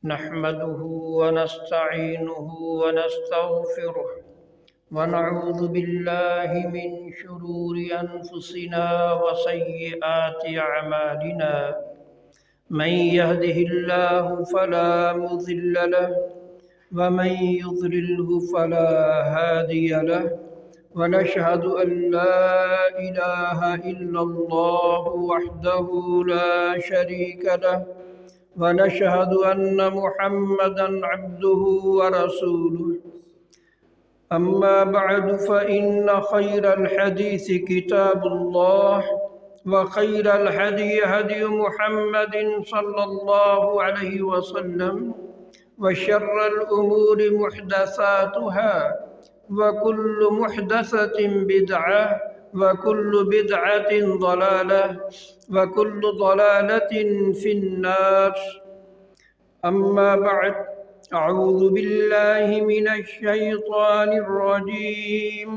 نحمده ونستعينه ونستغفره ونعوذ بالله من شرور أنفسنا وسيئات أعمالنا من يهده الله فلا مضل له ومن يضلله فلا هادي له ونشهد أن لا إله إلا الله وحده لا شريك له ونشهد أن محمدًا عبده ورسوله أما بعد فإن خير الحديث كتاب الله وخير الهدي هدي محمد صلى الله عليه وسلم وشر الأمور محدثاتها وكل محدثة بدعة وكل بدعة ضلالة وكل ضلالة في النار أما بعد أعوذ بالله من الشيطان الرجيم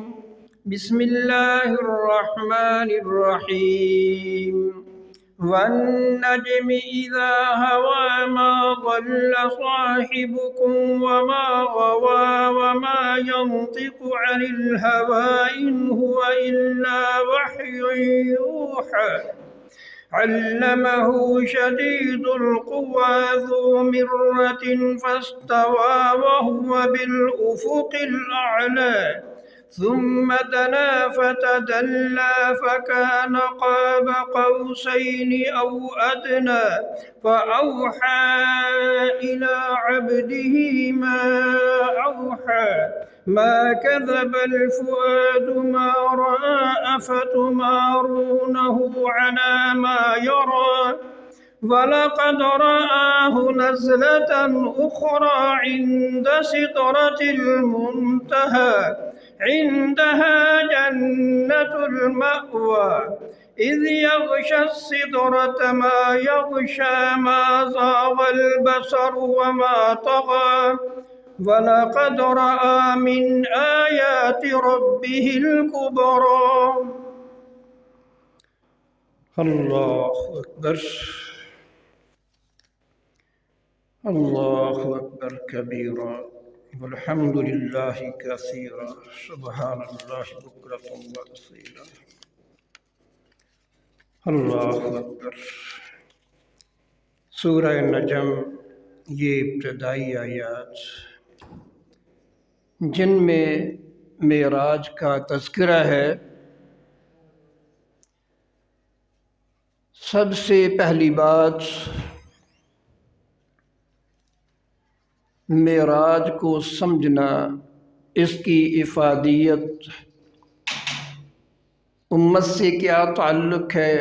بسم الله الرحمن الرحيم والنجم إذا هوى ما ضل صاحبكم وما غوى وما ينطق عن الهوى إن هو إلا وحي يوحى علمه شديد القوى ذو مرة فاستوى وهو بالأفق الأعلى ثم دنا فتدلى فكان قاب قوسين أو أدنى فأوحى إلى عبده ما أوحى ما كذب الفؤاد ما رأى أفتمارونه على ما يرى ولقد رآه نزلة أخرى عند سدرة المنتهى عندها جنة المأوى إذ يغشى السدرة ما يغشى ما زاغ البصر وما طغى ولقد رأى من آيات ربه الكبرى اللہ اکبر اللہ اکبر کبیرا والحمد للہ کثیرا سبحان اللہ بکرۃ واصیلا اللہ اکبر۔ سورہ نجم یہ ابتدائی آیات جن میں معراج کا تذکرہ ہے، سب سے پہلی بات معراج کو سمجھنا، اس کی افادیت، امت سے کیا تعلق ہے،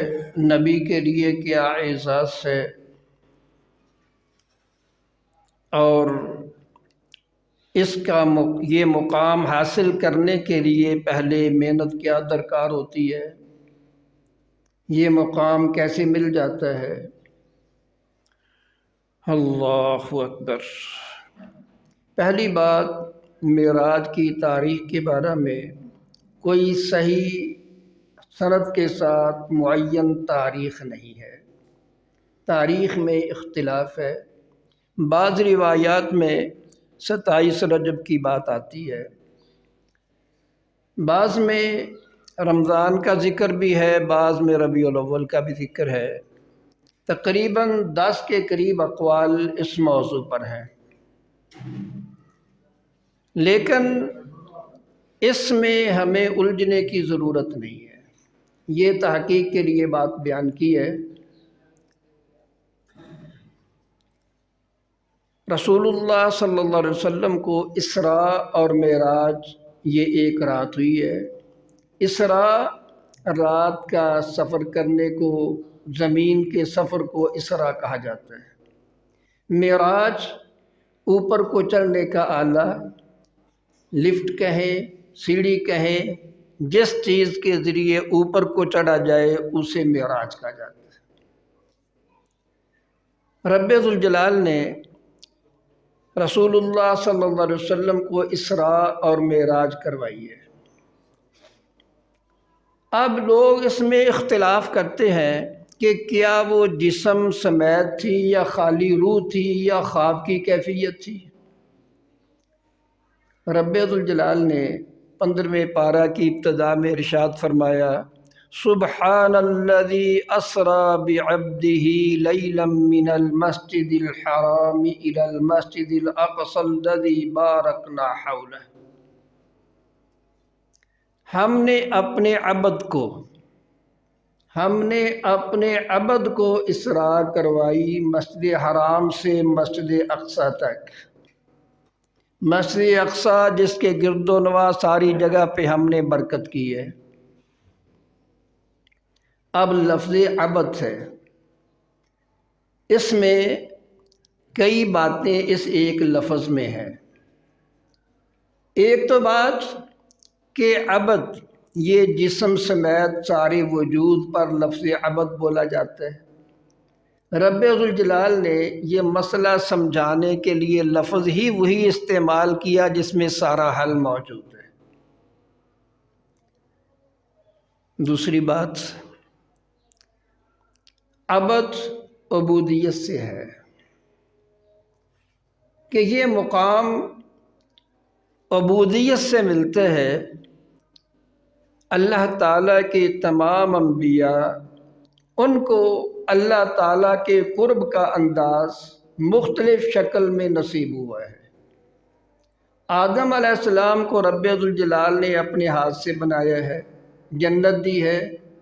نبی کے لیے کیا اعزاز ہے، اور اس کا یہ مقام حاصل کرنے کے لیے پہلے محنت کیا درکار ہوتی ہے، یہ مقام کیسے مل جاتا ہے۔ اللہ اکبر۔ پہلی بات، معراج کی تاریخ کے بارے میں کوئی صحیح سند کے ساتھ معین تاریخ نہیں ہے، تاریخ میں اختلاف ہے۔ بعض روایات میں 27 رجب کی بات آتی ہے، بعض میں رمضان کا ذکر بھی ہے، بعض میں ربیع الاول کا بھی ذکر ہے۔ تقریباً 10 کے قریب اقوال اس موضوع پر ہیں، لیکن اس میں ہمیں الجھنے کی ضرورت نہیں ہے۔ یہ تحقیق کے لیے بات بیان کی ہے۔ رسول اللہ صلی اللہ علیہ وسلم کو اسراء اور معراج یہ ایک رات ہوئی ہے۔ اسراء رات کا سفر کرنے کو، زمین کے سفر کو اسراء کہا جاتا ہے۔ معراج اوپر کو چڑھنے کا آلہ، لفٹ کہیں، سیڑھی کہیں، جس چیز کے ذریعے اوپر کو چڑھا جائے اسے معراج کہا جاتا ہے۔ رب ذوالجلال نے رسول اللہ صلی اللہ علیہ وسلم کو اسراء اور معراج کروائی ہے۔ اب لوگ اس میں اختلاف کرتے ہیں کہ کیا وہ جسم سمیت تھی یا خالی روح تھی یا خواب کی کیفیت تھی؟ رب ذوالجلال نے 15ویں پارہ کی ابتدا میں ارشاد فرمایا، سبحان الذی اسری بعبدہ لیلا من المسجد الحرام الی المسجد الاقصی الذی بارکنا حولہ۔ ہم نے اپنے عبد کو اسراء کروائی مسجد حرام سے مسجد اقصی تک۔ مسجد اقصی جس کے گرد و نواح ساری جگہ پہ ہم نے برکت کی ہے۔ اب لفظ عبد ہے، اس میں کئی باتیں اس ایک لفظ میں ہیں۔ ایک تو بات کہ عبد یہ جسم سمیت سارے وجود پر لفظ عبد بولا جاتا ہے۔ رب ذوالجلال نے یہ مسئلہ سمجھانے کے لیے لفظ ہی وہی استعمال کیا جس میں سارا حل موجود ہے۔ دوسری بات، عبد عبودیت سے ہے کہ یہ مقام عبودیت سے ملتے ہے۔ اللہ تعالیٰ کے تمام انبیاء، ان کو اللہ تعالیٰ کے قرب کا انداز مختلف شکل میں نصیب ہوا ہے۔ آدم علیہ السلام کو رب ذوالجلال نے اپنے ہاتھ سے بنایا ہے، جنت دی ہے،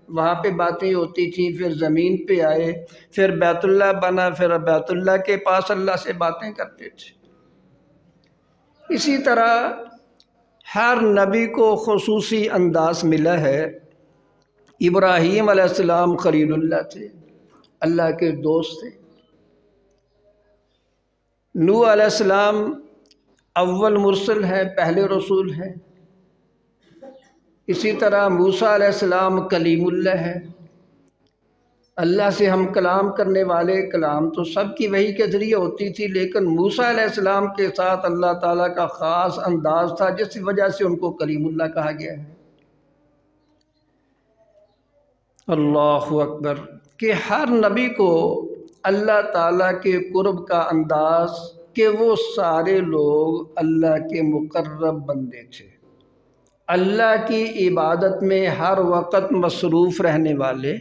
وہاں پہ باتیں ہوتی تھیں، پھر زمین پہ آئے، پھر بیت اللہ بنا، پھر بیت اللہ کے پاس اللہ سے باتیں کرتے تھے۔ اسی طرح ہر نبی کو خصوصی انداز ملا ہے۔ ابراہیم علیہ السلام خلیل اللہ تھے، اللہ کے دوست تھے۔ نوح علیہ السلام اول مرسل ہیں، پہلے رسول ہیں۔ اسی طرح موسیٰ علیہ السلام کلیم اللہ ہے، اللہ سے ہم کلام کرنے والے۔ کلام تو سب کی وحی کے ذریعے ہوتی تھی، لیکن موسیٰ علیہ السلام کے ساتھ اللہ تعالیٰ کا خاص انداز تھا، جس وجہ سے ان کو کلیم اللہ کہا گیا ہے۔ اللہ اکبر، کہ ہر نبی کو اللہ تعالیٰ کے قرب کا انداز کہ وہ سارے لوگ اللہ کے مقرب بندے تھے، اللہ کی عبادت میں ہر وقت مصروف رہنے والے،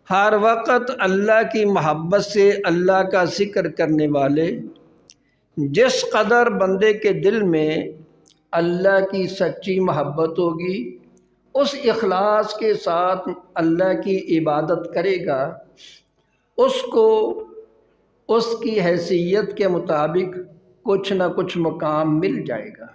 ہر وقت اللہ کی محبت سے اللہ کا ذکر کرنے والے۔ جس قدر بندے کے دل میں اللہ کی سچی محبت ہوگی، اس اخلاص کے ساتھ اللہ کی عبادت کرے گا، اس کو اس کی حیثیت کے مطابق کچھ نہ کچھ مقام مل جائے گا۔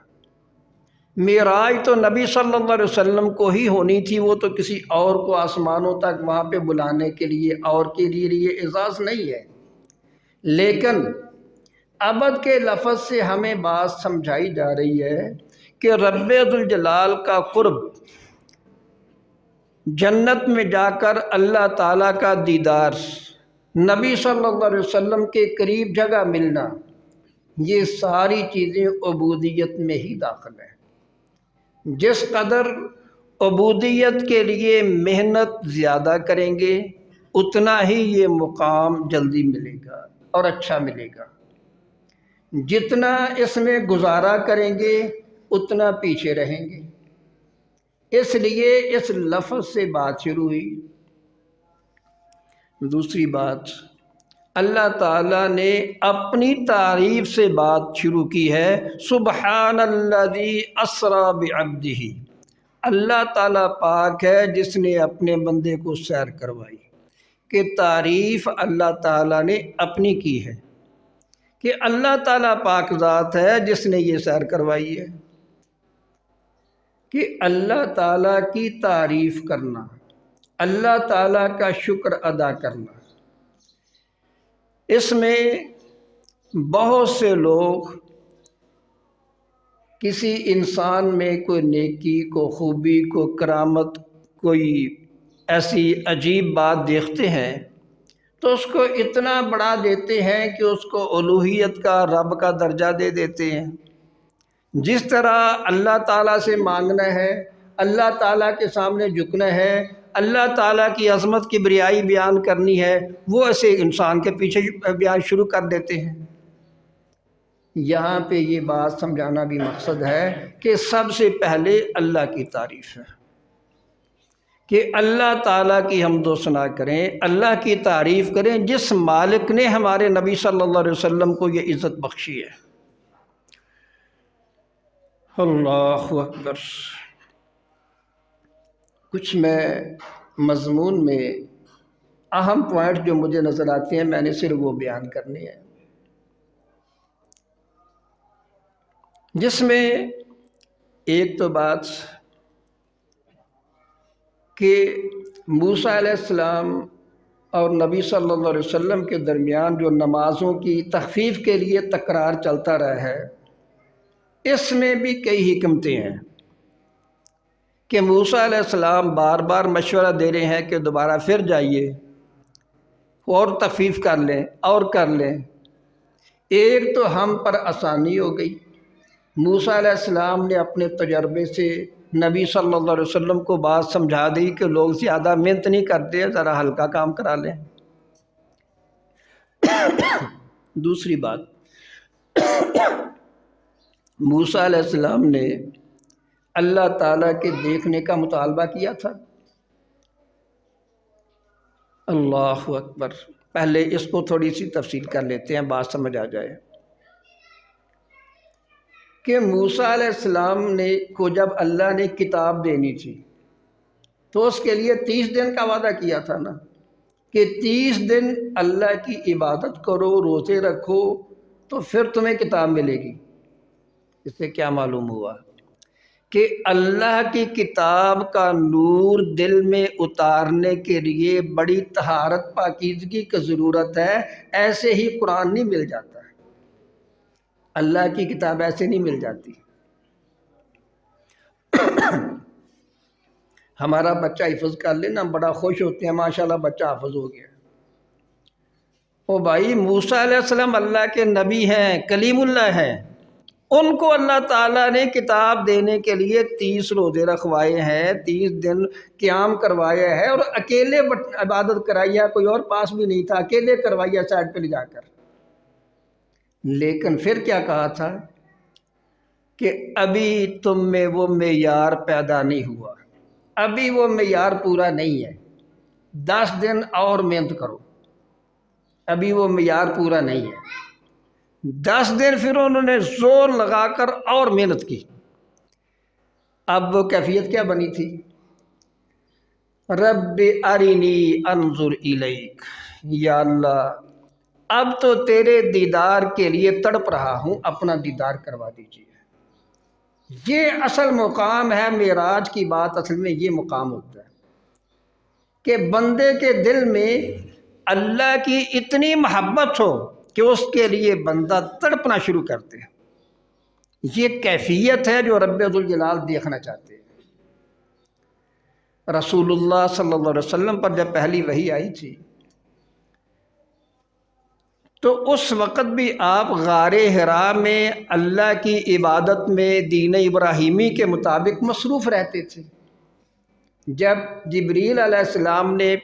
معراج تو نبی صلی اللہ علیہ وسلم کو ہی ہونی تھی، وہ تو کسی اور کو آسمانوں تک وہاں پہ بلانے کے لیے اور کے لیے یہ اعزاز نہیں ہے۔ لیکن عبد کے لفظ سے ہمیں بات سمجھائی جا رہی ہے کہ رب ذوالجلال کا قرب، جنت میں جا کر اللہ تعالیٰ کا دیدار، نبی صلی اللہ علیہ وسلم کے قریب جگہ ملنا، یہ ساری چیزیں عبودیت میں ہی داخل ہیں۔ جس قدر عبودیت کے لیے محنت زیادہ کریں گے، اتنا ہی یہ مقام جلدی ملے گا اور اچھا ملے گا۔ جتنا اس میں گزارا کریں گے، اتنا پیچھے رہیں گے۔ اس لیے اس لفظ سے بات شروع ہوئی۔ دوسری بات، اللہ تعالیٰ نے اپنی تعریف سے بات شروع کی ہے، سبحان الذی اسری بعبدہ۔ اللہ تعالیٰ پاک ہے جس نے اپنے بندے کو سیر کروائی، کہ تعریف اللہ تعالیٰ نے اپنی کی ہے، کہ اللہ تعالیٰ پاک ذات ہے جس نے یہ سیر کروائی ہے۔ کہ اللہ تعالیٰ کی تعریف کرنا، اللہ تعالیٰ کا شکر ادا کرنا، اس میں بہت سے لوگ کسی انسان میں کوئی نیکی، کوئی خوبی، کوئی کرامت، کوئی ایسی عجیب بات دیکھتے ہیں تو اس کو اتنا بڑا دیتے ہیں کہ اس کو الوہیت کا، رب کا درجہ دے دیتے ہیں۔ جس طرح اللہ تعالیٰ سے مانگنا ہے، اللہ تعالیٰ کے سامنے جھکنا ہے، اللہ تعالیٰ کی عظمت کی بریائی بیان کرنی ہے، وہ ایسے انسان کے پیچھے بیان شروع کر دیتے ہیں۔ یہاں پہ یہ بات سمجھانا بھی مقصد ہے کہ سب سے پہلے اللہ کی تعریف ہے، کہ اللہ تعالیٰ کی حمد و ثنا کریں، اللہ کی تعریف کریں جس مالک نے ہمارے نبی صلی اللہ علیہ وسلم کو یہ عزت بخشی ہے۔ اللہ اکبر۔ کچھ میں مضمون میں اہم پوائنٹ جو مجھے نظر آتے ہیں میں نے صرف وہ بیان کرنے ہیں، جس میں ایک تو بات کہ موسیٰ علیہ السلام اور نبی صلی اللہ علیہ وسلم کے درمیان جو نمازوں کی تخفیف کے لیے تکرار چلتا رہا ہے، اس میں بھی کئی حکمتیں ہیں کہ موسیٰ علیہ السلام بار بار مشورہ دے رہے ہیں کہ دوبارہ پھر جائیے اور تخفیف کر لیں اور کر لیں۔ ایک تو ہم پر آسانی ہو گئی، موسیٰ علیہ السلام نے اپنے تجربے سے نبی صلی اللہ علیہ وسلم کو بات سمجھا دی کہ لوگ زیادہ محنت نہیں کرتے، ذرا ہلکا کام کرا لیں۔ دوسری بات، موسیٰ علیہ السلام نے اللہ تعالیٰ کے دیکھنے کا مطالبہ کیا تھا۔ اللہ اکبر۔ پہلے اس کو تھوڑی سی تفصیل کر لیتے ہیں، بات سمجھ آ جائے کہ موسیٰ علیہ السلام کو جب اللہ نے کتاب دینی تھی تو اس کے لیے 30 دن کا وعدہ کیا تھا نا، کہ 30 دن اللہ کی عبادت کرو، روزے رکھو تو پھر تمہیں کتاب ملے گی۔ اس سے کیا معلوم ہوا کہ اللہ کی کتاب کا نور دل میں اتارنے کے لیے بڑی طہارت پاکیزگی کی ضرورت ہے، ایسے ہی قرآن نہیں مل جاتا، اللہ کی کتاب ایسے نہیں مل جاتی۔ ہمارا بچہ حفظ کر لینا، بڑا خوش ہوتے ہیں ماشاءاللہ بچہ حافظ ہو گیا۔ او بھائی، موسیٰ علیہ السلام اللہ کے نبی ہیں، کلیم اللہ ہیں، ان کو اللہ تعالیٰ نے کتاب دینے کے لیے 30 روزے رکھوائے ہیں، 30 دن قیام کروایا ہے، اور اکیلے عبادت کرائی ہے، کوئی اور پاس بھی نہیں تھا، اکیلے کروایا سائڈ پہ لے جا کر۔ لیکن پھر کیا کہا تھا کہ ابھی تم میں وہ معیار پیدا نہیں ہوا، ابھی وہ معیار پورا نہیں ہے، 10 دن اور محنت کرو، ابھی وہ معیار پورا نہیں ہے۔ 10 دن پھر انہوں نے زور لگا کر اور محنت کی۔ اب وہ کیفیت کیا بنی تھی؟ رب ارنی انظر الیک، یا اللہ اب تو تیرے دیدار کے لیے تڑپ رہا ہوں، اپنا دیدار کروا دیجیے۔ یہ اصل مقام ہے، معراج کی بات اصل میں یہ مقام ہوتا ہے کہ بندے کے دل میں اللہ کی اتنی محبت ہو کہ اس کے لیے بندہ تڑپنا شروع کرتے ہیں۔ یہ کیفیت ہے جو رب ذوالجلال دیکھنا چاہتے ہیں۔ رسول اللہ صلی اللہ علیہ وسلم پر جب پہلی وحی آئی تھی تو اس وقت بھی آپ غار حرا میں اللہ کی عبادت میں دین ابراہیمی کے مطابق مصروف رہتے تھے۔ جب جبریل علیہ السلام نے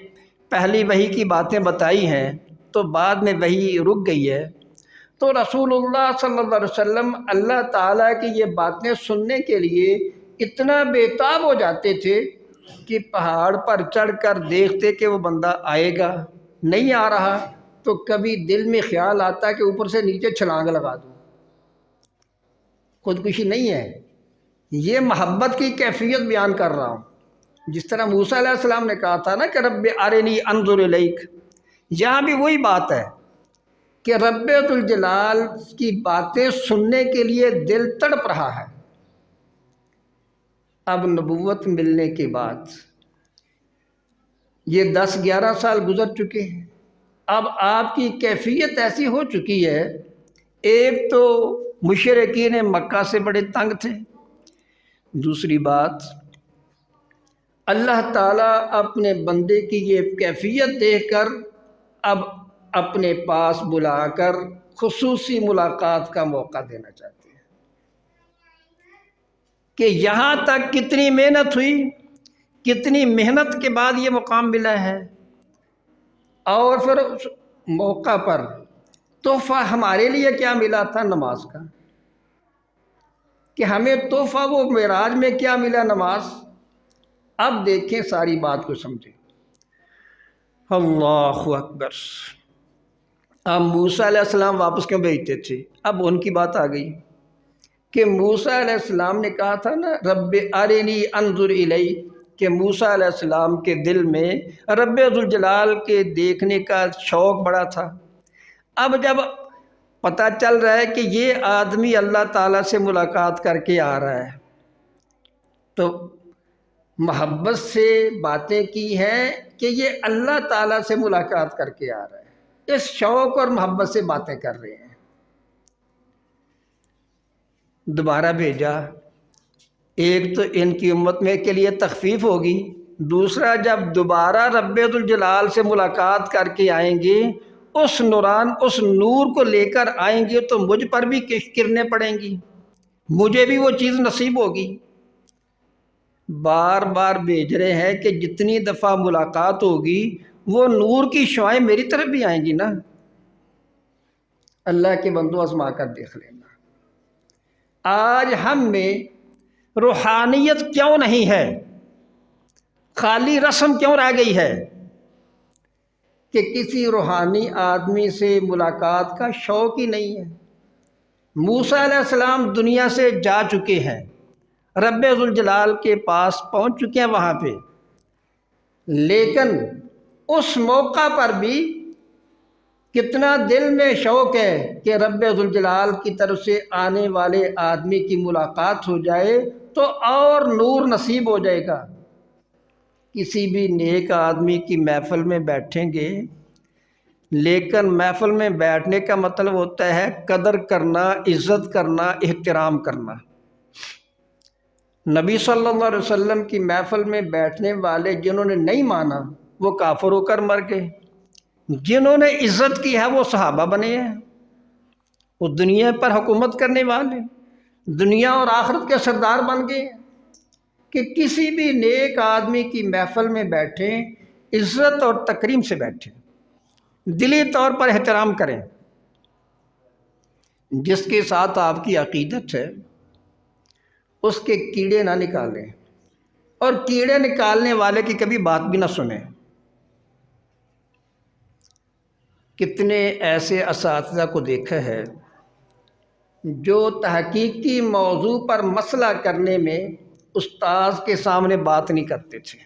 پہلی وحی کی باتیں بتائی ہیں تو بعد میں وحی رک گئی ہے، تو رسول اللہ صلی اللہ علیہ وسلم اللہ تعالیٰ کی یہ باتیں سننے کے لیے اتنا بےتاب ہو جاتے تھے کہ پہاڑ پر چڑھ کر دیکھتے کہ وہ بندہ آئے گا، نہیں آ رہا تو کبھی دل میں خیال آتا کہ اوپر سے نیچے چھلانگ لگا دوں۔ خودکشی نہیں ہے، یہ محبت کی کیفیت بیان کر رہا ہوں۔ جس طرح موسیٰ علیہ السلام نے کہا تھا نا کہ رب ارنی انظر الیک، یہاں بھی وہی بات ہے کہ رب ذوالجلال کی باتیں سننے کے لیے دل تڑپ رہا ہے۔ اب نبوت ملنے کے بعد یہ 10-11 سال گزر چکے ہیں، اب آپ کی کیفیت ایسی ہو چکی ہے، ایک تو مشرکین مکہ سے بڑے تنگ تھے، دوسری بات اللہ تعالیٰ اپنے بندے کی یہ کیفیت دیکھ کر اب اپنے پاس بلا کر خصوصی ملاقات کا موقع دینا چاہتے ہیں کہ یہاں تک کتنی محنت ہوئی کتنی محنت کے بعد یہ مقام ملا ہے، اور پھر اس موقع پر تحفہ ہمارے لیے کیا ملا تھا؟ نماز کا، کہ ہمیں تحفہ وہ معراج میں کیا ملا؟ نماز۔ اب دیکھیں ساری بات کو سمجھیں۔ اللہ اکبر۔ اب موسیٰ علیہ السلام واپس کیوں بھیجتے تھے؟ اب ان کی بات آ گئی کہ موسیٰ علیہ السلام نے کہا تھا نا رب ارنی انظر الی، کہ موسیٰ علیہ السلام کے دل میں رب ذوالجلال کے دیکھنے کا شوق بڑا تھا۔ اب جب پتہ چل رہا ہے کہ یہ آدمی اللہ تعالیٰ سے ملاقات کر کے آ رہا ہے، تو محبت سے باتیں کی ہیں کہ یہ اللہ تعالیٰ سے ملاقات کر کے آ رہا ہے، اس شوق اور محبت سے باتیں کر رہے ہیں۔ دوبارہ بھیجا، ایک تو ان کی امت میں کے لیے تخفیف ہوگی، دوسرا جب دوبارہ رب ذوالجلال سے ملاقات کر کے آئیں گے، اس نور کو لے کر آئیں گے تو مجھ پر بھی کرنیں پڑیں گی، مجھے بھی وہ چیز نصیب ہوگی۔ بار بار بھیج رہے ہیں کہ جتنی دفعہ ملاقات ہوگی وہ نور کی شعائیں میری طرف بھی آئیں گی نا۔ اللہ کے بندو آزما کر دیکھ لینا، آج ہم میں روحانیت کیوں نہیں ہے؟ خالی رسم کیوں رہ گئی ہے کہ کسی روحانی آدمی سے ملاقات کا شوق ہی نہیں ہے؟ موسیٰ علیہ السلام دنیا سے جا چکے ہیں، رب ذوالجلال کے پاس پہنچ چکے ہیں وہاں پہ، لیکن اس موقع پر بھی کتنا دل میں شوق ہے کہ رب ذوالجلال کی طرف سے آنے والے آدمی کی ملاقات ہو جائے تو اور نور نصیب ہو جائے گا۔ کسی بھی نیک آدمی کی محفل میں بیٹھیں گے، لیکن محفل میں بیٹھنے کا مطلب ہوتا ہے قدر کرنا، عزت کرنا، احترام کرنا۔ نبی صلی اللہ علیہ وسلم کی محفل میں بیٹھنے والے جنہوں نے نہیں مانا وہ کافر ہو کر مر گئے، جنہوں نے عزت کی ہے وہ صحابہ بنے ہیں، وہ دنیا پر حکومت کرنے والے، دنیا اور آخرت کے سردار بن گئے ہیں۔ کہ کسی بھی نیک آدمی کی محفل میں بیٹھیں، عزت اور تکریم سے بیٹھیں، دلی طور پر احترام کریں۔ جس کے ساتھ آپ کی عقیدت ہے اس کے کیڑے نہ نکالیں، اور کیڑے نکالنے والے کی کبھی بات بھی نہ سنیں۔ کتنے ایسے اساتذہ کو دیکھا ہے جو تحقیقی موضوع پر مسئلہ کرنے میں استاذ کے سامنے بات نہیں کرتے تھے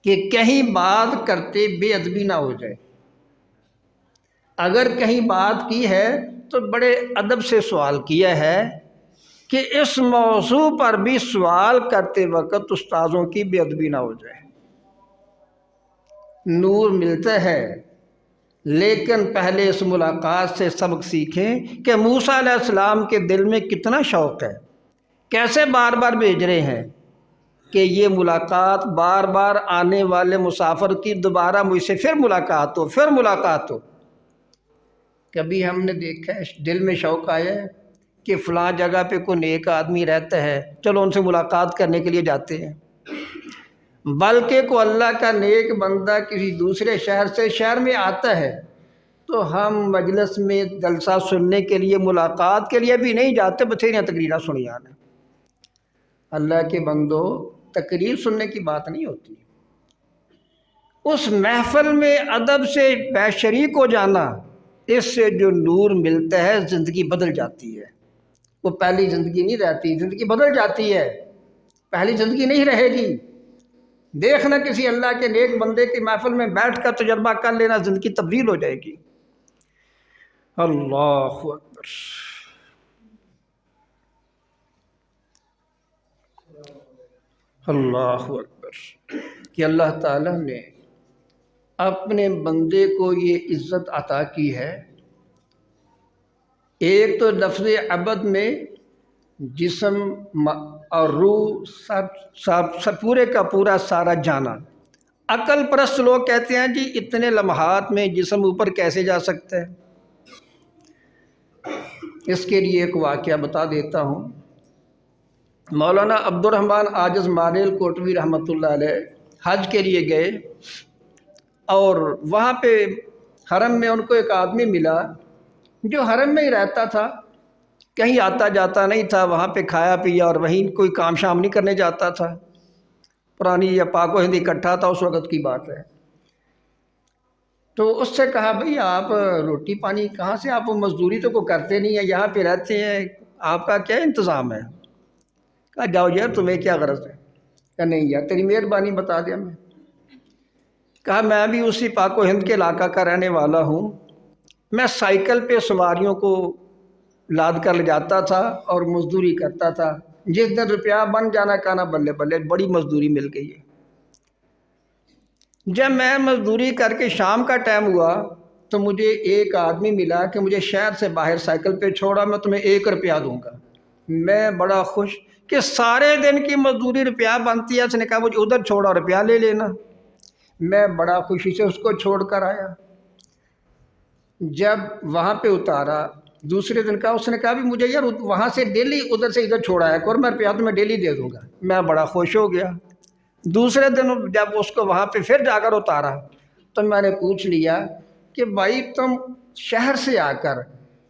کہ کہیں بات کرتے بے ادبی نہ ہو جائے، اگر کہیں بات کی ہے تو بڑے ادب سے سوال کیا ہے کہ اس موضوع پر بھی سوال کرتے وقت استاذوں کی بے ادبی نہ ہو جائے۔ نور ملتا ہے، لیکن پہلے اس ملاقات سے سبق سیکھیں کہ موسیٰ علیہ السلام کے دل میں کتنا شوق ہے، کیسے بار بار بھیج رہے ہیں کہ یہ ملاقات بار بار آنے والے مسافر کی دوبارہ مجھ سے پھر ملاقات ہو، پھر ملاقات ہو۔ کبھی ہم نے دیکھا ہے دل میں شوق آیا ہے کہ فلاں جگہ پہ کوئی نیک آدمی رہتا ہے، چلو ان سے ملاقات کرنے کے لیے جاتے ہیں، بلکہ کو اللہ کا نیک بندہ کسی دوسرے شہر سے شہر میں آتا ہے تو ہم مجلس میں جلسہ سننے کے لیے، ملاقات کے لیے بھی نہیں جاتے، بتھیریاں تقریریں سنی آنا۔ اللہ کے بندو، تقریر سننے کی بات نہیں ہوتی، اس محفل میں ادب سے شریک ہو جانا، اس سے جو نور ملتا ہے زندگی بدل جاتی ہے۔ وہ پہلی زندگی نہیں رہتی، زندگی بدل جاتی ہے، پہلی زندگی نہیں رہے گی۔ دیکھنا کسی اللہ کے نیک بندے کی محفل میں بیٹھ کر تجربہ کر لینا، زندگی تبدیل ہو جائے گی۔ اللہ اکبر۔ اللہ اکبر کہ اللہ تعالیٰ نے اپنے بندے کو یہ عزت عطا کی ہے۔ ایک تو لفظ عبد میں جسم اور روح سب پورے کا پورا سارا جانا۔ عقل پرست لوگ کہتے ہیں جی اتنے لمحات میں جسم اوپر کیسے جا سکتا ہے؟ اس کے لیے ایک واقعہ بتا دیتا ہوں۔ مولانا عبد الرحمن عاجز ماریل کوٹوی رحمۃ اللہ علیہ حج کے لیے گئے، اور وہاں پہ حرم میں ان کو ایک آدمی ملا جو حرم میں ہی رہتا تھا، کہیں آتا جاتا نہیں تھا، وہاں پہ کھایا پیا اور وہیں کوئی کام شام نہیں کرنے جاتا تھا، پرانی یا پاک و ہند اکٹھا تھا اس وقت کی بات ہے۔ تو اس سے کہا بھئی آپ روٹی پانی کہاں سے، آپ مزدوری تو کو کرتے نہیں ہیں، یہاں پہ رہتے ہیں، آپ کا کیا انتظام ہے؟ کہا جاؤ یار تمہیں کیا غرض ہے؟ کہا نہیں یار تیری مہربانی بتا دیا میں۔ کہا میں بھی اسی پاک و ہند کے علاقہ کا رہنے والا ہوں، میں سائیکل پہ سواریوں کو لاد کر لے جاتا تھا اور مزدوری کرتا تھا، جس دن روپیہ بن جانا کہنا بلے بلے بڑی مزدوری مل گئی ہے۔ جب میں مزدوری کر کے شام کا ٹائم ہوا تو مجھے ایک آدمی ملا کہ مجھے شہر سے باہر سائیکل پہ چھوڑا، میں تمہیں 1 روپیہ دوں گا۔ میں بڑا خوش کہ سارے دن کی مزدوری روپیہ بنتی ہے، اس نے کہا مجھے ادھر چھوڑا روپیہ لے لینا۔ میں بڑا خوشی سے اس کو چھوڑ کر آیا۔ جب وہاں پہ اتارا دوسرے دن کا، اس نے کہا بھی مجھے یار وہاں سے ڈیلی ادھر سے ادھر چھوڑا ہے اور میں روپیہ تمہیں ڈیلی دے دوں گا۔ میں بڑا خوش ہو گیا۔ دوسرے دن جب اس کو وہاں پہ پھر جا کر اتارا تو میں نے پوچھ لیا کہ بھائی تم شہر سے آ کر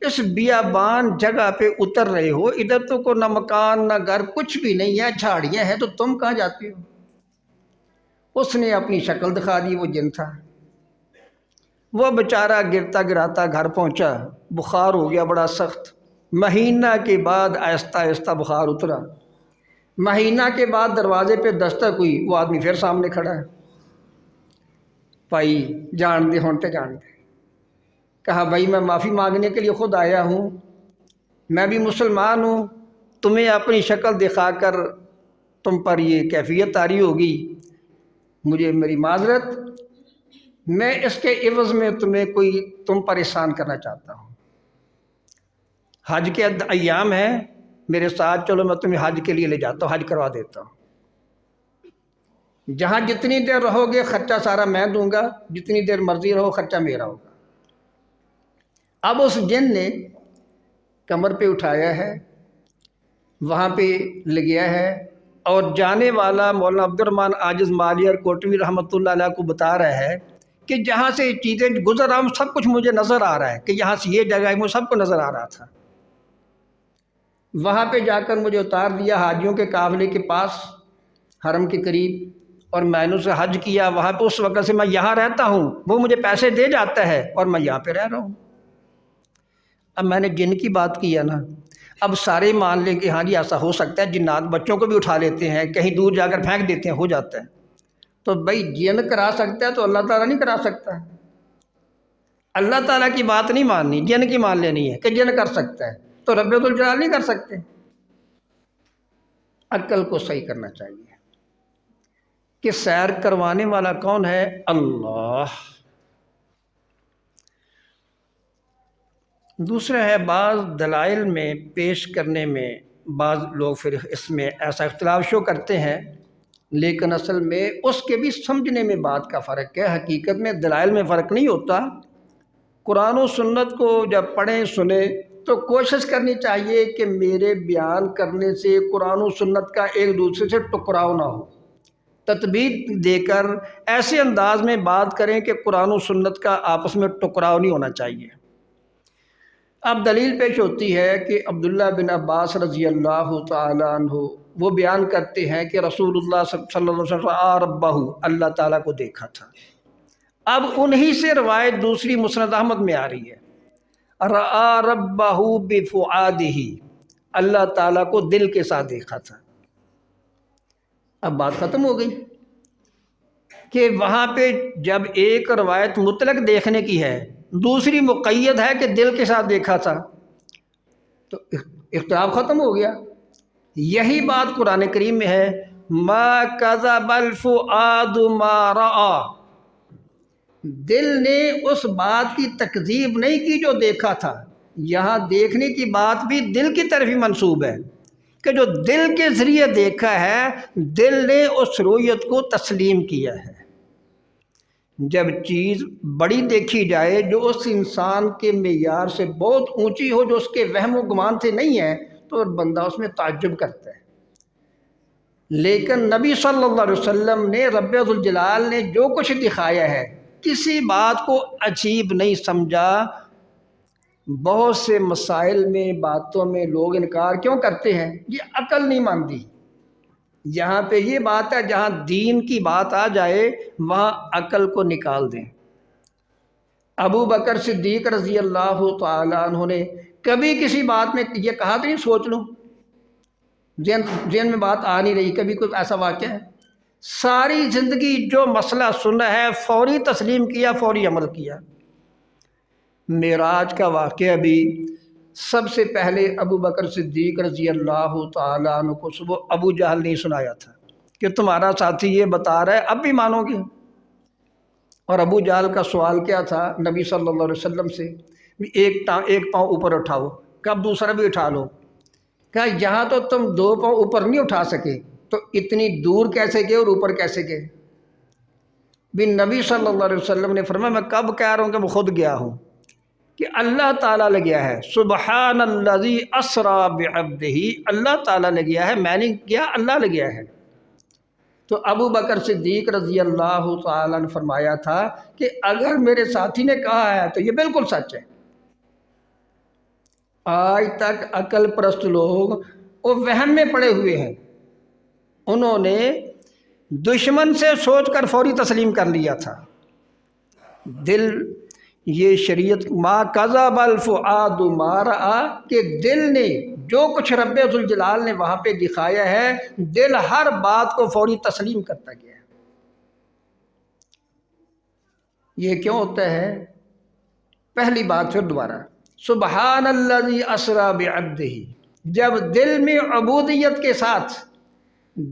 اس بیابان جگہ پہ اتر رہے ہو، ادھر تو کوئی نہ مکان نہ گھر کچھ بھی نہیں ہے، جھاڑیاں ہیں، تو تم کہاں جاتے ہو؟ اس نے اپنی شکل دکھا دی، وہ جن تھا۔ وہ بیچارہ گرتا گراتا گھر پہنچا، بخار ہو گیا بڑا سخت، مہینہ کے بعد آہستہ آہستہ بخار اترا۔ مہینہ کے بعد دروازے پہ دستک ہوئی، وہ آدمی پھر سامنے کھڑا ہے۔ بھائی جان دے ہونتے جان دے۔ کہا بھائی میں معافی مانگنے کے لیے خود آیا ہوں، میں بھی مسلمان ہوں، تمہیں اپنی شکل دکھا کر تم پر یہ کیفیت طاری ہوگی، مجھے میری معذرت، میں اس کے عوض میں تم پر احسان کرنا چاہتا ہوں۔ حج کے ایام ہیں، میرے ساتھ چلو، میں تمہیں حج کے لیے لے جاتا ہوں، حج کروا دیتا ہوں۔ جہاں جتنی دیر رہو گے خرچہ سارا میں دوں گا، جتنی دیر مرضی رہو خرچہ میرا ہوگا۔ اب اس جن نے کمر پہ اٹھایا ہے، وہاں پہ لے گیا ہے، اور جانے والا مولانا عبد الرحمن عاجز مالیار کوٹوی رحمۃ اللہ علیہ کو بتا رہا ہے کہ جہاں سے چیزیں گزر رہا ہوں سب کچھ مجھے نظر آ رہا ہے، کہ یہاں سے یہ جگہ ہے، مجھے سب کو نظر آ رہا تھا۔ وہاں پہ جا کر مجھے اتار دیا حاجیوں کے قافلے کے پاس حرم کے قریب، اور میں نے اسے حج کیا وہاں پہ۔ اس وقت سے میں یہاں رہتا ہوں، وہ مجھے پیسے دے جاتا ہے اور میں یہاں پہ رہ رہا ہوں۔ اب میں نے جن کی بات کی ہے نا، اب سارے مان لیں کہ ہاں جی ایسا ہو سکتا ہے، جنات بچوں کو بھی اٹھا لیتے ہیں، کہیں دور جا کر پھینک دیتے ہیں، ہو جاتا ہے۔ تو بھائی جن کرا سکتا ہے تو اللہ تعالیٰ نہیں کرا سکتا؟ اللہ تعالیٰ کی بات نہیں ماننی، جن کی مان لینی ہے کہ جن کر سکتا ہے، تو رب الجلال نہیں کر سکتے؟ عقل کو صحیح کرنا چاہیے کہ سیر کروانے والا کون ہے؟ اللہ۔ دوسرا ہے بعض دلائل میں پیش کرنے میں بعض لوگ پھر اس میں ایسا اختلاف شو کرتے ہیں، لیکن اصل میں اس کے بھی سمجھنے میں بات کا فرق ہے۔ حقیقت میں دلائل میں فرق نہیں ہوتا۔ قرآن و سنت کو جب پڑھیں سنیں تو کوشش کرنی چاہیے کہ میرے بیان کرنے سے قرآن و سنت کا ایک دوسرے سے ٹکراؤ نہ ہو، تطبیق دے کر ایسے انداز میں بات کریں کہ قرآن و سنت کا آپس میں ٹکراؤ نہیں ہونا چاہیے۔ اب دلیل پیش ہوتی ہے کہ عبداللہ بن عباس رضی اللہ تعالیٰ عنہ وہ بیان کرتے ہیں کہ رسول اللہ صلی اللہ علیہ وسلم رأى ربہ، اللہ تعالیٰ کو دیکھا تھا۔ اب انہی سے روایت دوسری مسند احمد میں آ رہی ہے، رأى ربہ بفؤادہ، اللہ تعالیٰ کو دل کے ساتھ دیکھا تھا۔ اب بات ختم ہو گئی کہ وہاں پہ جب ایک روایت مطلق دیکھنے کی ہے، دوسری مقید ہے کہ دل کے ساتھ دیکھا تھا، تو اختلاف ختم ہو گیا۔ یہی بات قرآن کریم میں ہے، ما کذب الفؤاد ما رأى، دل نے اس بات کی تکذیب نہیں کی جو دیکھا تھا۔ یہاں دیکھنے کی بات بھی دل کی طرف ہی منسوب ہے کہ جو دل کے ذریعے دیکھا ہے، دل نے اس رؤیت کو تسلیم کیا ہے۔ جب چیز بڑی دیکھی جائے جو اس انسان کے معیار سے بہت اونچی ہو، جو اس کے وہم و گمان سے نہیں ہے، تو بندہ اس میں تعجب کرتا ہے۔ لیکن نبی صلی اللہ علیہ وسلم نے، رب ذوالجلال نے جو کچھ دکھایا ہے کسی بات کو عجیب نہیں سمجھا۔ بہت سے مسائل میں، باتوں میں لوگ انکار کیوں کرتے ہیں؟ یہ عقل نہیں مانتی۔ یہاں پہ یہ بات ہے، جہاں دین کی بات آ جائے وہاں عقل کو نکال دیں۔ ابو بکر صدیق رضی اللہ تعالیٰ عنہ نے کبھی کسی بات میں یہ کہا تو نہیں سوچ لوں، ذہن میں بات آ نہیں رہی، کبھی کوئی ایسا واقعہ ہے؟ ساری زندگی جو مسئلہ سنا ہے فوری تسلیم کیا، فوری عمل کیا۔ معراج کا واقعہ بھی سب سے پہلے ابو بکر صدیق رضی اللہ تعالیٰ عنہ کو صبح ابو جہل نے سنایا تھا کہ تمہارا ساتھی یہ بتا رہا ہے، اب بھی مانو گے؟ اور ابو جہل کا سوال کیا تھا نبی صلی اللہ علیہ وسلم سے؟ ایک پاؤں اوپر اٹھاؤ، کب دوسرا بھی اٹھا لو۔ کہا یہاں تو تم 2 پاؤں اوپر نہیں اٹھا سکے، تو اتنی دور کیسے گئے اور اوپر کیسے گئے؟ بھی نبی صلی اللہ علیہ وسلم نے فرمایا میں کب کہہ رہا ہوں کہ میں خود گیا ہوں، کہ اللہ تعالیٰ نے گیا ہے۔ سبحان الذی اسریٰ بعبدہ، اللہ تعالیٰ نے گیا ہے، میں نے کیا، اللہ نے گیا ہے۔ تو ابو بکر صدیق رضی اللہ تعالیٰ نے فرمایا تھا کہ اگر میرے ساتھی نے کہا ہے تو یہ بالکل سچ ہے۔ آج تک عقل پرست لوگ وہ وہم میں پڑے ہوئے ہیں، انہوں نے دشمن سے سوچ کر فوری تسلیم کر لیا تھا۔ دل، یہ شریعت ما کذب الفؤاد ما رأى، کہ دل نے جو کچھ رب ذوالجلال نے وہاں پہ دکھایا ہے، دل ہر بات کو فوری تسلیم کرتا گیا ہے۔ یہ کیوں ہوتا ہے؟ پہلی بات پھر دوبارہ، سبحان الذی اسریٰ بعبدہ، جب دل میں عبودیت کے ساتھ،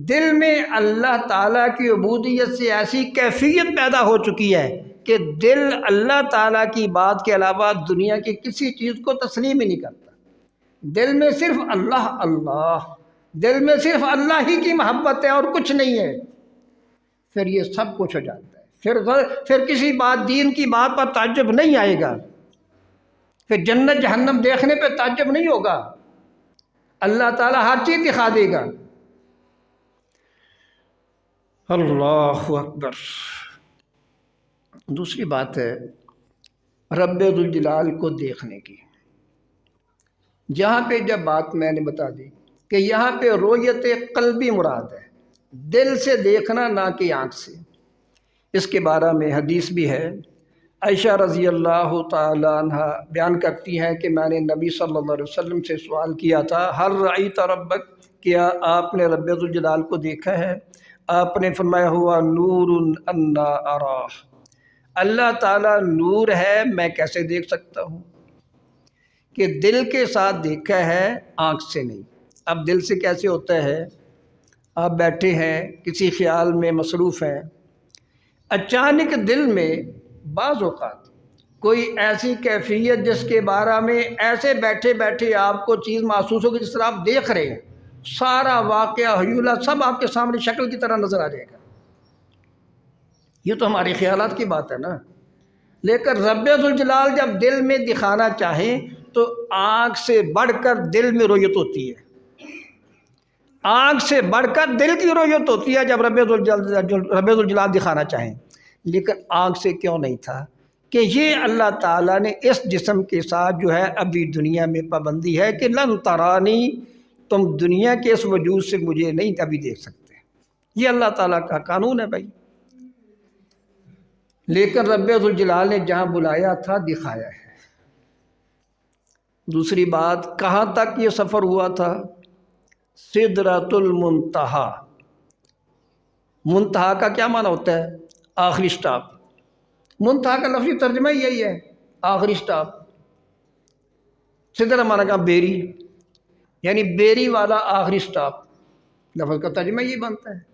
دل میں اللہ تعالیٰ کی عبودیت سے ایسی کیفیت پیدا ہو چکی ہے کہ دل اللہ تعالیٰ کی بات کے علاوہ دنیا کی کسی چیز کو تسلیم ہی نہیں کرتا۔ دل میں صرف اللہ اللہ، دل میں صرف اللہ ہی کی محبت ہے اور کچھ نہیں ہے، پھر یہ سب کچھ ہو جاتا ہے۔ پھر کسی بات، دین کی بات پر تعجب نہیں آئے گا، پھر جنت جہنم دیکھنے پہ تعجب نہیں ہوگا، اللہ تعالیٰ ہر چیز دکھا دے گا۔ اللہ اکبر۔ دوسری بات ہے رب ذوالجلال کو دیکھنے کی۔ یہاں پہ جب بات میں نے بتا دی کہ یہاں پہ رؤیت قلبی مراد ہے، دل سے دیکھنا نہ کہ آنکھ سے۔ اس کے بارے میں حدیث بھی ہے، عائشہ رضی اللہ تعالیٰ عنہ بیان کرتی ہیں کہ میں نے نبی صلی اللہ علیہ وسلم سے سوال کیا تھا، ہل رأیت ربک، کیا آپ نے رب ذوالجلال کو دیکھا ہے؟ آپ نے فرمایا ہوا نور انا اراہ، اللہ تعالیٰ نور ہے، میں کیسے دیکھ سکتا ہوں؟ کہ دل کے ساتھ دیکھا ہے، آنکھ سے نہیں۔ اب دل سے کیسے ہوتا ہے؟ آپ بیٹھے ہیں کسی خیال میں مصروف ہیں، اچانک دل میں بعض اوقات کوئی ایسی کیفیت جس کے بارے میں ایسے بیٹھے بیٹھے آپ کو چیز محسوس ہوگی جس طرح آپ دیکھ رہے ہیں، سارا واقعہ حیولہ سب آپ کے سامنے شکل کی طرح نظر آ جائے گا۔ یہ تو ہمارے خیالات کی بات ہے نا، لیکن رب ذوالجلال جب دل میں دکھانا چاہیں تو آنکھ سے بڑھ کر دل میں رؤیت ہوتی ہے، آنکھ سے بڑھ کر دل کی رؤیت ہوتی ہے جب رب ذوالجلال دکھانا چاہیں۔ لیکن آنکھ سے کیوں نہیں تھا؟ کہ یہ اللہ تعالیٰ نے اس جسم کے ساتھ جو ہے ابھی دنیا میں پابندی ہے کہ لن ترانی، تم دنیا کے اس وجود سے مجھے نہیں ابھی دیکھ سکتے، یہ اللہ تعالیٰ کا قانون ہے بھائی۔ لیکن رب ذوالجلال نے جہاں بلایا تھا دکھایا ہے۔ دوسری بات، کہاں تک یہ سفر ہوا تھا؟ سدرۃ المنتہا۔ منتہا کا کیا معنی ہوتا ہے؟ آخری سٹاپ۔ منتہا کا لفظی ترجمہ یہی ہے، آخری سٹاپ۔ سدرہ معنی کا بیری، یعنی بیری والا آخری سٹاپ، لفظ کا ترجمہ یہ بنتا ہے۔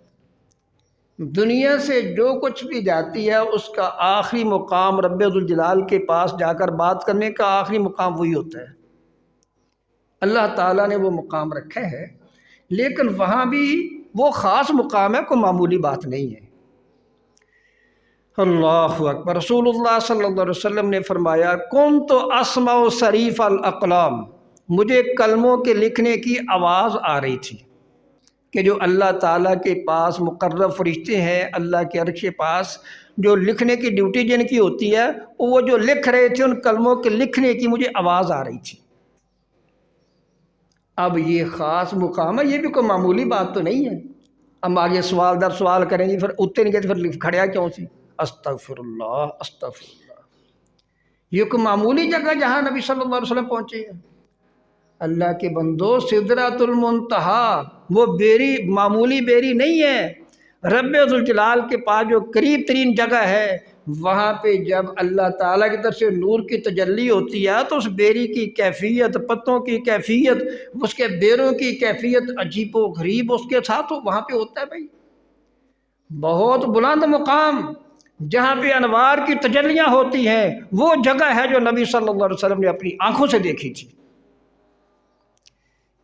دنیا سے جو کچھ بھی جاتی ہے اس کا آخری مقام رب ذوالجلال کے پاس جا کر بات کرنے کا آخری مقام وہی ہوتا ہے۔ اللہ تعالیٰ نے وہ مقام رکھا ہے، لیکن وہاں بھی وہ خاص مقام ہے، کوئی معمولی بات نہیں ہے۔ اللہ اکبر۔ رسول اللہ صلی اللہ علیہ وسلم نے فرمایا کنت اسمع صریف الاقلام، مجھے کلموں کے لکھنے کی آواز آ رہی تھی۔ کہ جو اللہ تعالیٰ کے پاس مقرب فرشتے ہیں، اللہ کے عرش کے پاس جو لکھنے کی ڈیوٹی جن کی ہوتی ہے، وہ جو لکھ رہے تھے ان کلموں کے لکھنے کی مجھے آواز آ رہی تھی۔ اب یہ خاص مقام ہے، یہ بھی کوئی معمولی بات تو نہیں ہے۔ ہم آگے سوال در سوال کریں گے، پھر اتنے نہیں گئے تو پھر کھڑیا کیوں سی؟ استغفر اللہ استغفر اللہ۔ یہ کوئی معمولی جگہ جہاں نبی صلی اللہ علیہ وسلم پہنچے ہیں؟ اللہ کے بندو، سدرۃ المنتہا وہ بیری معمولی بیری نہیں ہے۔ رب ذوالجلال کے پاس جو قریب ترین جگہ ہے، وہاں پہ جب اللہ تعالیٰ کی طرف سے نور کی تجلی ہوتی ہے تو اس بیری کی کیفیت، پتوں کی کیفیت، اس کے بیروں کی کیفیت عجیب و غریب اس کے ساتھ وہاں پہ ہوتا ہے بھائی۔ بہت بلند مقام جہاں پہ انوار کی تجلیاں ہوتی ہیں، وہ جگہ ہے جو نبی صلی اللہ علیہ وسلم نے اپنی آنکھوں سے دیکھی تھی۔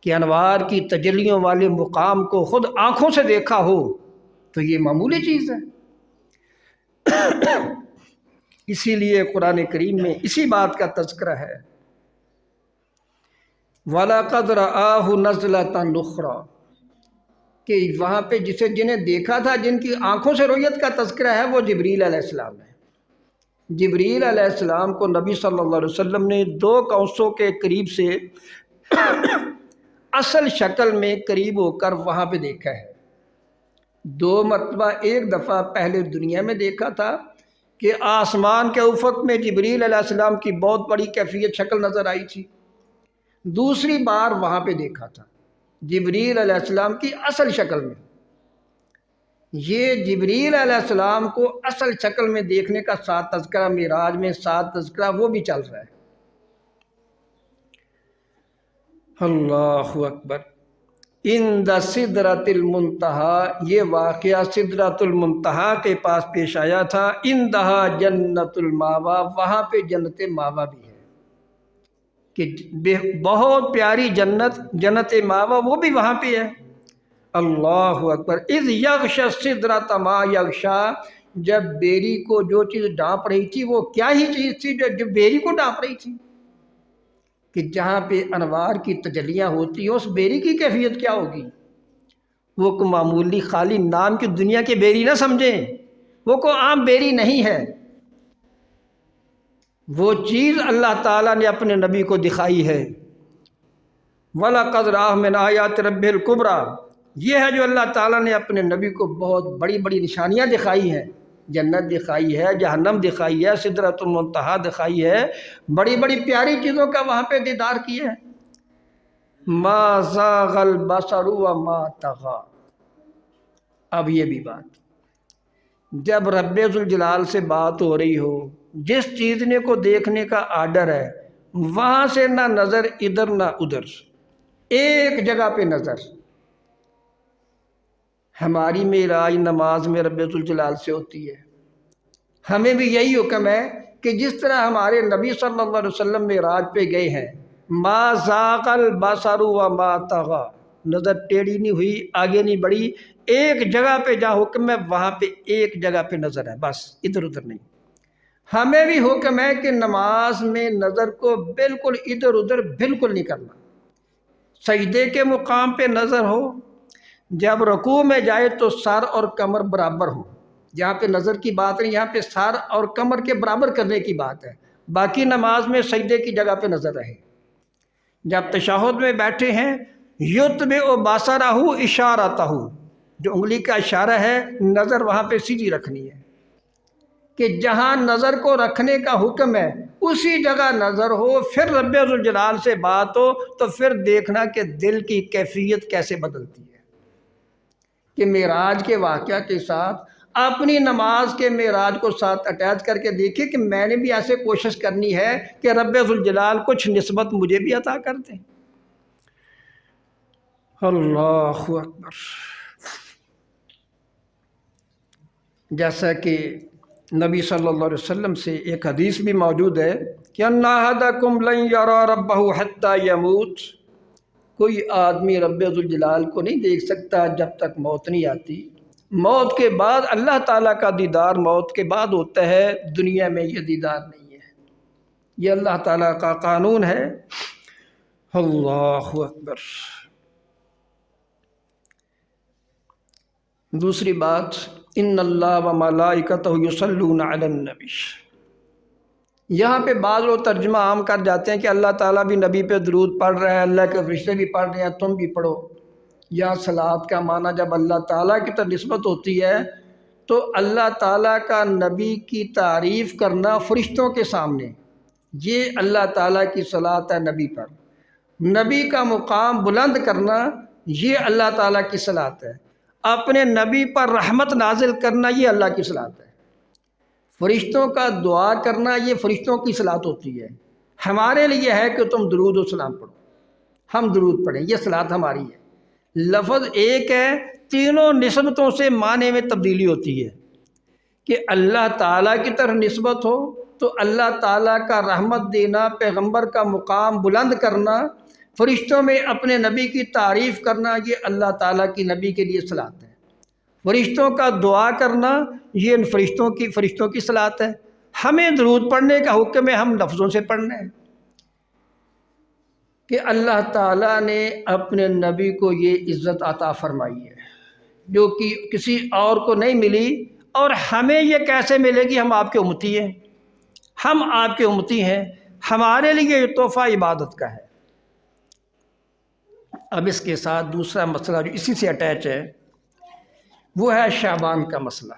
کہ انوار کی تجلیوں والے مقام کو خود آنکھوں سے دیکھا ہو تو یہ معمولی چیز ہے۔ اسی لیے قرآن کریم میں اسی بات کا تذکرہ ہے، وَلَقَدْ رَآهُ نَزْلَةً أُخْرَىٰ، کہ وہاں پہ جنہیں دیکھا تھا، جن کی آنکھوں سے رؤیت کا تذکرہ ہے، وہ جبریل علیہ السلام ہے۔ جبریل علیہ السلام کو نبی صلی اللہ علیہ وسلم نے 2 قوسوں کے قریب سے اصل شکل میں قریب ہو کر وہاں پہ دیکھا ہے۔ 2 مرتبہ، ایک دفعہ پہلے دنیا میں دیکھا تھا کہ آسمان کے افق میں جبریل علیہ السلام کی بہت بڑی کیفیت شکل نظر آئی تھی۔ دوسری بار وہاں پہ دیکھا تھا جبریل علیہ السلام کی اصل شکل میں۔ یہ جبریل علیہ السلام کو اصل شکل میں دیکھنے کا ساتھ تذکرہ معراج میں، ساتھ تذکرہ وہ بھی چل رہا ہے۔ اللہ اکبر۔ عند سدرۃ المنتہا، یہ واقعہ سدرۃ المنتہا کے پاس پیش آیا تھا۔ عندہا جنت الماوا، وہاں پہ جنت ماوا بھی ہے، کہ بہت پیاری جنت، جنت ماوا وہ بھی وہاں پہ ہے۔ اللہ اکبر۔ اذ یغشی السدرۃ ما یغشی، جب بیری کو جو چیز ڈانپ رہی تھی وہ کیا ہی چیز تھی جو بیری کو ڈانپ رہی تھی؟ کہ جہاں پہ انوار کی تجلیاں ہوتی ہیں، اس بیری کی کیفیت کیا ہوگی؟ وہ کوئی معمولی خالی نام کی دنیا کے بیری نہ سمجھیں، وہ کوئی عام بیری نہیں ہے۔ وہ چیز اللہ تعالیٰ نے اپنے نبی کو دکھائی ہے۔ وَلَقَدْ رَآهُ مِنْ آیَاتِ رَبِّهِ الْكُبْرَىٰ، یہ ہے جو اللہ تعالیٰ نے اپنے نبی کو بہت بڑی بڑی نشانیاں دکھائی ہیں۔ جنت دکھائی ہے، جہنم دکھائی ہے، سدرۃ المنتہا دکھائی ہے، بڑی بڑی پیاری چیزوں کا وہاں پہ دیدار کیا ہے۔ مَا زَاغَ الْبَصَرُ وَمَا طَغَىٰ۔ اب یہ بھی بات، جب رب ذوالجلال سے بات ہو رہی ہو، جس چیز نے کو دیکھنے کا آرڈر ہے، وہاں سے نہ نظر ادھر نہ ادھر، ایک جگہ پہ نظر۔ ہماری معراج نماز میں رب ذوالجلال سے ہوتی ہے، ہمیں بھی یہی حکم ہے کہ جس طرح ہمارے نبی صلی اللہ علیہ وسلم معراج پہ گئے ہیں، ما زاغ البصر وما طغیٰ، نظر ٹیڑھی نہیں ہوئی، آگے نہیں بڑھی، ایک جگہ پہ جہاں حکم ہے وہاں پہ ایک جگہ پہ نظر ہے، بس ادھر ادھر نہیں۔ ہمیں بھی حکم ہے کہ نماز میں نظر کو بالکل ادھر ادھر بالکل نہیں کرنا۔ سجدے کے مقام پہ نظر ہو، جب رکوع میں جائے تو سر اور کمر برابر ہو، جہاں پہ نظر کی بات نہیں، یہاں پہ سر اور کمر کے برابر کرنے کی بات ہے۔ باقی نماز میں سجدے کی جگہ پہ نظر رہے۔ جب تشہد میں بیٹھے ہیں، یتبع بصرہ اشارتہ، جو انگلی کا اشارہ ہے، نظر وہاں پہ سیدھی رکھنی ہے، کہ جہاں نظر کو رکھنے کا حکم ہے اسی جگہ نظر ہو۔ پھر رب ذوالجلال سے بات ہو تو پھر دیکھنا کہ دل کی کیفیت کیسے بدلتی ہے۔ کہ معراج کے واقعہ کے ساتھ اپنی نماز کے معراج کو ساتھ اٹیچ کر کے دیکھیں کہ میں نے بھی ایسے کوشش کرنی ہے کہ رب ذوالجلال کچھ نسبت مجھے بھی عطا کر دیں۔ اللہ اکبر۔ جیسا کہ نبی صلی اللہ علیہ وسلم سے ایک حدیث بھی موجود ہے کہ ان احدکم لن یری ربہ حتی یموت، کوئی آدمی رب ذوالجلال کو نہیں دیکھ سکتا جب تک موت نہیں آتی۔ موت کے بعد اللہ تعالیٰ کا دیدار موت کے بعد ہوتا ہے، دنیا میں یہ دیدار نہیں ہے۔ یہ اللہ تعالیٰ کا قانون ہے۔ اللہ اکبر۔ دوسری بات، ان اللہ و ملائکتہ یصلون علی النبی، یہاں پہ بعض لوگ ترجمہ عام کر جاتے ہیں کہ اللہ تعالیٰ بھی نبی پہ درود پڑھ رہا ہے، اللہ کے فرشتے بھی پڑھ رہے ہیں، تم بھی پڑھو۔ یا صلوات کا معنی جب اللہ تعالیٰ کی طرف نسبت ہوتی ہے تو اللہ تعالیٰ کا نبی کی تعریف کرنا فرشتوں کے سامنے، یہ اللہ تعالیٰ کی صلوات ہے نبی پر۔ نبی کا مقام بلند کرنا، یہ اللہ تعالیٰ کی صلوات ہے۔ اپنے نبی پر رحمت نازل کرنا، یہ اللہ کی صلوات ہے۔ فرشتوں کا دعا کرنا، یہ فرشتوں کی صلوات ہوتی ہے۔ ہمارے لیے ہے کہ تم درود و سلام پڑھو، ہم درود پڑھیں، یہ صلوات ہماری ہے۔ لفظ ایک ہے، تینوں نسبتوں سے معنی میں تبدیلی ہوتی ہے کہ اللہ تعالیٰ کی طرف نسبت ہو تو اللہ تعالیٰ کا رحمت دینا، پیغمبر کا مقام بلند کرنا، فرشتوں میں اپنے نبی کی تعریف کرنا، یہ اللہ تعالیٰ کی نبی کے لیے صلوات ہے۔ فرشتوں کا دعا کرنا، یہ ان فرشتوں کی صلوات ہے۔ ہمیں درود پڑھنے کا حکم ہے، ہم لفظوں سے پڑھنے ہیں کہ اللہ تعالیٰ نے اپنے نبی کو یہ عزت عطا فرمائی ہے جو کہ کسی اور کو نہیں ملی، اور ہمیں یہ کیسے ملے گی؟ ہم آپ کے امتی ہیں، ہم آپ کے امتی ہیں، ہمارے لیے یہ تحفہ عبادت کا ہے۔ اب اس کے ساتھ دوسرا مسئلہ جو اسی سے اٹیچ ہے وہ ہے شعبان کا مسئلہ،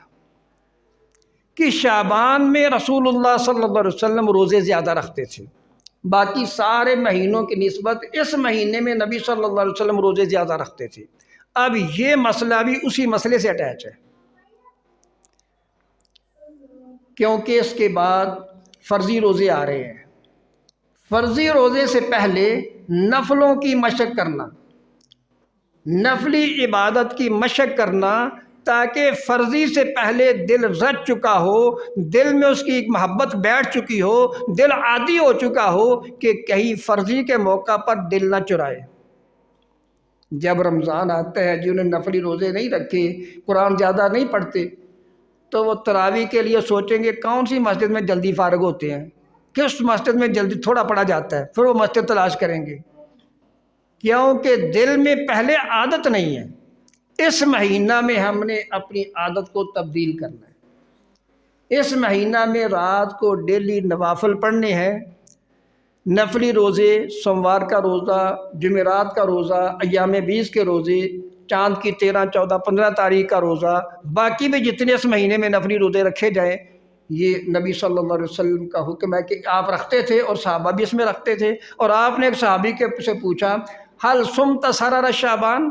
کہ شعبان میں رسول اللہ صلی اللہ علیہ وسلم روزے زیادہ رکھتے تھے، باقی سارے مہینوں کی نسبت اس مہینے میں نبی صلی اللہ علیہ وسلم روزے زیادہ رکھتے تھے۔ اب یہ مسئلہ بھی اسی مسئلے سے اٹیچ ہے، کیونکہ اس کے بعد فرضی روزے آ رہے ہیں۔ فرضی روزے سے پہلے نفلوں کی مشق کرنا، نفلی عبادت کی مشق کرنا، تاکہ فرضی سے پہلے دل رچ چکا ہو، دل میں اس کی ایک محبت بیٹھ چکی ہو، دل عادی ہو چکا ہو کہ کہیں فرضی کے موقع پر دل نہ چرائے۔ جب رمضان آتا ہے، جنہوں نے نفلی روزے نہیں رکھے، قرآن زیادہ نہیں پڑھتے، تو وہ تراویح کے لیے سوچیں گے کون سی مسجد میں جلدی فارغ ہوتے ہیں، کس مسجد میں جلدی تھوڑا پڑھا جاتا ہے، پھر وہ مسجد تلاش کریں گے، کیونکہ دل میں پہلے عادت نہیں ہے۔ اس مہینہ میں ہم نے اپنی عادت کو تبدیل کرنا ہے۔ اس مہینہ میں رات کو ڈیلی نوافل پڑھنے ہیں، نفلی روزے، سوموار کا روزہ، جمعرات کا روزہ، ایام 20 کے روزے، چاند کی 13، 14، 15 تاریخ کا روزہ، باقی بھی جتنے اس مہینے میں نفلی روزے رکھے جائیں، یہ نبی صلی اللہ علیہ وسلم کا حکم ہے کہ آپ رکھتے تھے اور صحابہ بھی اس میں رکھتے تھے۔ اور آپ نے ایک صحابی سے پوچھا، حل صمت سرر شعبان،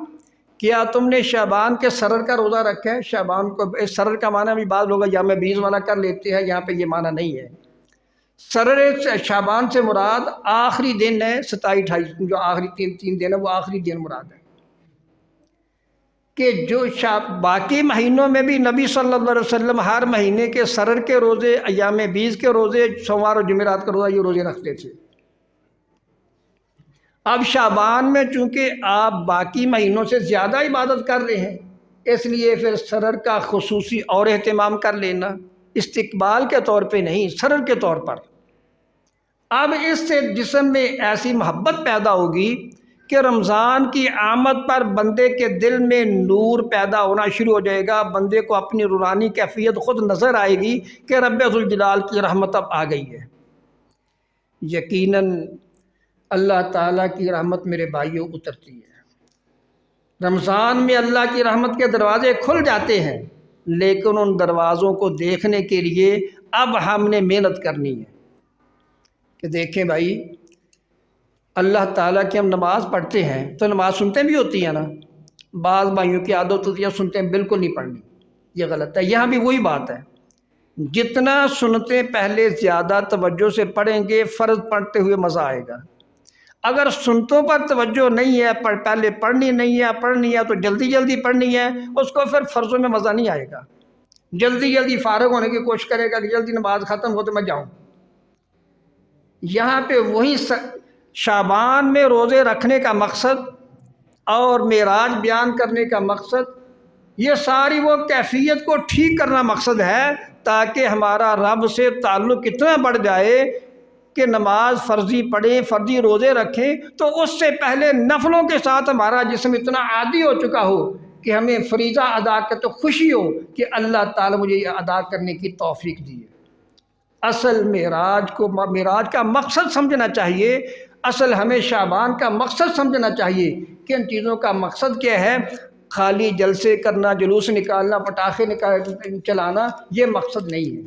کیا تم نے شعبان کے سرر کا روزہ رکھا ہے؟ شعبان کو سرر کا معنی بھی بعض لوگ ایام 20 والا کر لیتے ہیں، یہاں پہ یہ معنی نہیں ہے۔ سرر شعبان سے مراد آخری دن ہے، 27، 28، جو آخری تین دن ہے وہ آخری دن مراد ہے، کہ جو باقی مہینوں میں بھی نبی صلی اللہ علیہ وسلم ہر مہینے کے سرر کے روزے، ایام 20 کے روزے، سوموار اور جمعرات کا روزہ، یہ روزے رکھتے تھے۔ اب شعبان میں چونکہ آپ باقی مہینوں سے زیادہ عبادت کر رہے ہیں، اس لیے پھر سرر کا خصوصی اور اہتمام کر لینا، استقبال کے طور پہ نہیں، سرر کے طور پر۔ اب اس سے جسم میں ایسی محبت پیدا ہوگی کہ رمضان کی آمد پر بندے کے دل میں نور پیدا ہونا شروع ہو جائے گا، بندے کو اپنی روحانی کیفیت خود نظر آئے گی کہ رب ذوالجلال کی رحمت اب آ گئی ہے۔ یقیناً اللہ تعالیٰ کی رحمت میرے بھائیوں اترتی ہے۔ رمضان میں اللہ کی رحمت کے دروازے کھل جاتے ہیں، لیکن ان دروازوں کو دیکھنے کے لیے اب ہم نے محنت کرنی ہے۔ کہ دیکھیں بھائی، اللہ تعالیٰ کی ہم نماز پڑھتے ہیں تو نماز سنتے بھی ہوتی ہے نا، بعض بھائیوں کی عادت ہوتی ہے سنتے ہیں بالکل نہیں پڑھنی، یہ غلط ہے۔ یہاں بھی وہی بات ہے، جتنا سنتے پہلے زیادہ توجہ سے پڑھیں گے، فرض پڑھتے ہوئے مزہ آئے گا۔ اگر سنتوں پر توجہ نہیں ہے، پہلے پڑھنی نہیں ہے، پڑھنی ہے تو جلدی جلدی پڑھنی ہے، اس کو پھر فرضوں میں مزہ نہیں آئے گا، جلدی جلدی فارغ ہونے کی کوشش کرے گا کہ جلدی نماز ختم ہو تو میں جاؤں۔ یہاں پہ وہی شعبان میں روزے رکھنے کا مقصد اور معراج بیان کرنے کا مقصد، یہ ساری وہ کیفیت کو ٹھیک کرنا مقصد ہے، تاکہ ہمارا رب سے تعلق اتنا بڑھ جائے کہ نماز فرضی پڑھیں، فرضی روزے رکھیں، تو اس سے پہلے نفلوں کے ساتھ ہمارا جسم اتنا عادی ہو چکا ہو کہ ہمیں فریضہ ادا کر تو خوشی ہو کہ اللہ تعالیٰ مجھے یہ ادا کرنے کی توفیق دی ہے۔ اصل معراج کا مقصد سمجھنا چاہیے، اصل ہمیں شعبان کا مقصد سمجھنا چاہیے کہ ان چیزوں کا مقصد کیا ہے۔ خالی جلسے کرنا، جلوس نکالنا، پٹاخے چلانا یہ مقصد نہیں ہے۔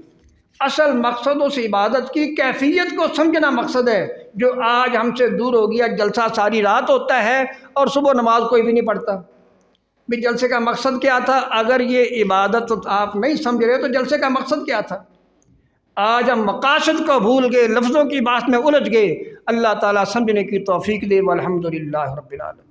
اصل مقصد اس عبادت کی کیفیت کو سمجھنا مقصد ہے، جو آج ہم سے دور ہو گیا۔ جلسہ ساری رات ہوتا ہے اور صبح نماز کوئی بھی نہیں پڑھتا۔ بھی جلسے کا مقصد کیا تھا؟ اگر یہ عبادت آپ نہیں سمجھ رہے تو جلسے کا مقصد کیا تھا؟ آج ہم مقاصد کو بھول گئے، لفظوں کی بات میں الجھ گئے۔ اللہ تعالیٰ سمجھنے کی توفیق دے، والحمدللہ رب العالمین۔